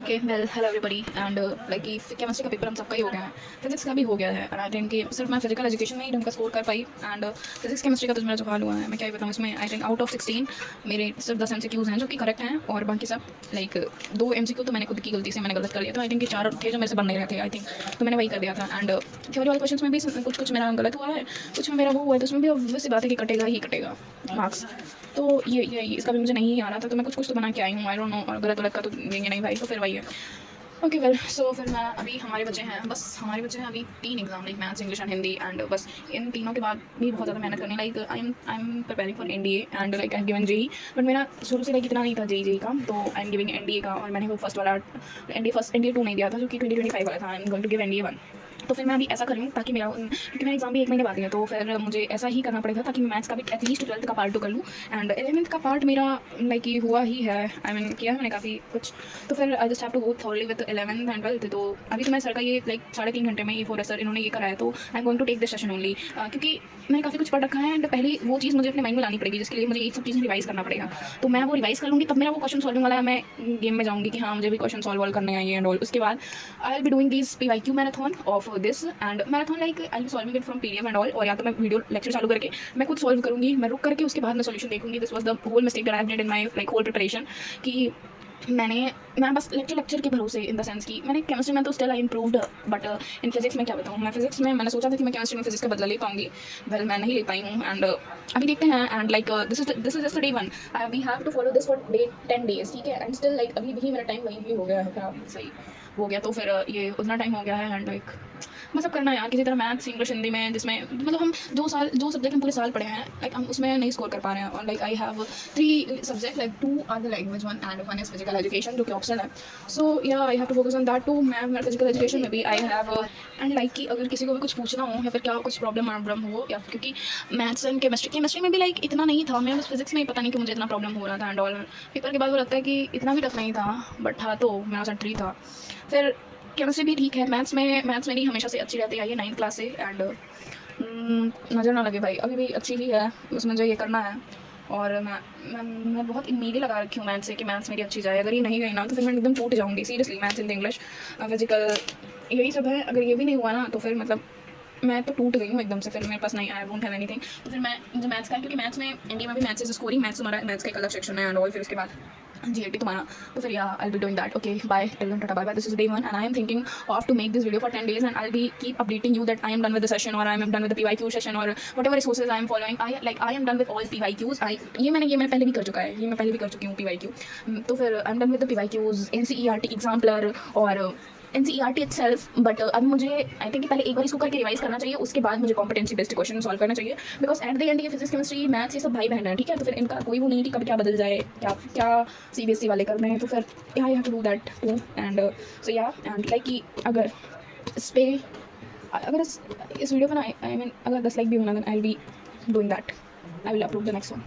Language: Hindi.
Okay well hello everybody and like कि केमिस्ट्री का पेपर हम सबका ही हो गया है, फिजिक्स का भी हो गया है एंड आई थिंक कि सिर्फ मैं फिजिकल एजुकेशन में ही ढंग का स्कोर कर पाई एंड फिजिक्स केमिस्ट्री का तो मेरा जो हाल हुआ है मैं क्या ही बताऊँ। इसमें आई थिंक आउट ऑफ 16 मेरे सिर्फ 10 MCQs हैं जो कि करेक्ट हैं और बाकी सब लाइक 2 MCQ तो मैंने खुद की गलती से मैंने गलत कर दिया। तो आई थिंक कि 4 थे जो मेरे से बन नहीं रहे थे आई थिंक, तो मैंने वही कर दिया था। एंड थ्योरी वाले क्वेश्चन में भी कुछ मेरा गलत हुआ है, कुछ में मेरा वो हुआ है, तो उसमें भी obvious सी बात है कि कटेगा ही कटेगा मार्क्स। तो ये इसका भी मुझे नहीं आ रहा था, तो मैं कुछ तो बना के आई हूँ, आई डोंट नो, और गलत का तो देंगे नहीं भाई, तो फिर वही है। ओके वेल सो फिर मैं अभी हमारे बच्चे हैं अभी 3 exam like maths, English and Hindi and बस इन तीनों के बाद भी बहुत ज़्यादा मेहनत करनी like I am preparing for NDA and like I given JEE, but मेरा शुरू से लाइक इतना नहीं था JEE का, तो आई एम गिविंग NDA का और मैंने वो फर्स्ट वाला NDA 2 नहीं दिया था जो कि 2025 वाला था। I am going to give NDA 1। तो फिर मैं अभी ऐसा कर रही हूँ ताकि मेरा क्योंकि मेरा एग्जाम भी 1 महीने बाद है, तो फिर मुझे ऐसा ही करना पड़ेगा ताकि मैं मैथ्स का भी एटलीस्ट 12th का पार्ट तो कर लूँ एंड 11th का पार्ट मेरा लाइक ये हुआ ही है, आई मीन किया है मैंने काफ़ी कुछ, तो फिर I just have to go thoroughly with 11th and 12th। तो अभी तो मैं सर का ये लाइक 3.5 घंटे में ये 4 सर इन्होंने ये कराया, तो I am going to take this session only क्योंकि मैंने काफ़ी कुछ पढ़ रखा है एंड पहली वो चीज़ मुझे अपने माइंड में लानी पड़ेगी जिसके लिए मुझे ये सब चीज़ें रिवाइज करना पड़ेगा। तो मैं वो रिवाइज कर लूँगी तब मेरा वो क्वेश्चन सॉल्विंग वाला है, मैं गेम में जाऊँगी कि हाँ मुझे भी क्वेश्चन सॉल्व करने आइए एंड ऑल। उसके बाद आई will be doing this PYQ marathon of this and marathon like I will solving it from PDF and all, और या तो मैं वीडियो लेक्चर चालू करके मैं खुद सॉल्व करूँगी, मैं रुक करके उसके बाद मैं सोल्यूशन देखूँगी। This was the whole mistake that I did in my like whole preparation कि मैं बस लेक्चर के भरोसे इन द सेंस कि मैंने केमिस्ट्री में तो still I improved, but in physics में क्या बताऊँ। मैं फिजिक्स में मैंने सोचा था कि मैं केमिस्ट्री में फिजिक्स का बदला ले पाऊंगी, वेल मैं नहीं ले पाई हूँ एंड अभी देखते हैं and like this is just day 1, we have to follow this for 10 days, ठीक है, एंड स्टिल लाइक अभी भी मेरा टाइम वही भी हो गया है, खराब सही हो गया, तो फिर ये उतना टाइम हो गया है एंड लाइक मैं सब करना है यार किसी तरह मैथ्स, इंग्लिश, हिंदी में, जिसमें मतलब हम जो सब्जेक्ट हम पूरे साल पढ़े हैं लाइक हम उसमें नहीं स्कोर कर पा रहे हैं। और like I have 3 subject like 2 are the language one and 1 is physical education जो कि ऑप्शनल है, so yeah I have to focus on that too. मैं फिजिकल एजुकेशन में भी आई हैव एंड लाइक कि अगर किसी को भी कुछ पूछना हो या फिर क्या कुछ प्रॉब्लम हो या क्योंकि मैथ्स एंड केमिस्ट्री में भी लाइक इतना नहीं था, मैं बस फिजिक्स में ही पता नहीं कि मुझे इतना प्रॉब्लम हो रहा था एंड ऑल। पेपर के बाद वो लगता है कि इतना भी टफ नहीं था, बट था तो मेरा सेंट्री था। फिर केमिस्ट्री भी ठीक है, मैथ्स मेरी हमेशा से अच्छी रहती आई है 9th क्लास से एंड नज़र ना लगे भाई अभी भी अच्छी ही है, उसमें जो ये करना है। और मैं बहुत उम्मीदें लगा रखी हूँ मैथ्स से कि मैथ्स मेरी अच्छी जाए, अगर ये नहीं गई ना तो फिर मैं एकदम टूट जाऊँगी seriously. Maths Hindi English physical यही सब है, अगर ये भी नहीं हुआ ना तो फिर मतलब मैं तो टूट गई हूँ एकदम से, फिर मेरे पास नहीं, आई वोंट हैव एनीथिंग। तो फिर मैं मुझे मैथ्स का, क्योंकि मैथ्स में NDA में भी मैथ्स इज स्कोरिंग, मैथ्स हमारा मैथ्स का एक अलग सेक्शन है एंड ऑल, फिर उसके बाद GAT तुम्हारा, तो फिर I will be doing that. Okay bye, till then tata bye bye, this is day 1 and I am thinking of to make this video for 10 days and I will be keep updating you that I am done with the session और I am done with the PYQ session और whatever resources I am following, I am done with all PYQs। ये मैंने पहले भी कर चुका है, ये मैं पहले भी कर चुकी हूँ PYQ। तो फिर आई am done with the PYQs, NCERT exemplar और NCERT itself, बट अभी मुझे आई थिंक पहले एक बार इसको करके रिवाइज करना चाहिए, उसके बाद मुझे कॉम्पिटेंसी बेस्ड क्वेश्चन सॉल्व करना चाहिए, बिकॉज एट द एंड ये फिजिक्स केमिस्ट्री मैथ्स ये सब भाई बहन है, ठीक है। तो फिर इनका कोई वो नहीं कि कब क्या बदल जाए, क्या CBSE वाले कर रहे हैं, तो फिर I have to do that too and so yeah and like कि अगर इस वीडियो पर आई मीन अगर 10 लाइक भी होना then I will be doing that, I will upload the next one.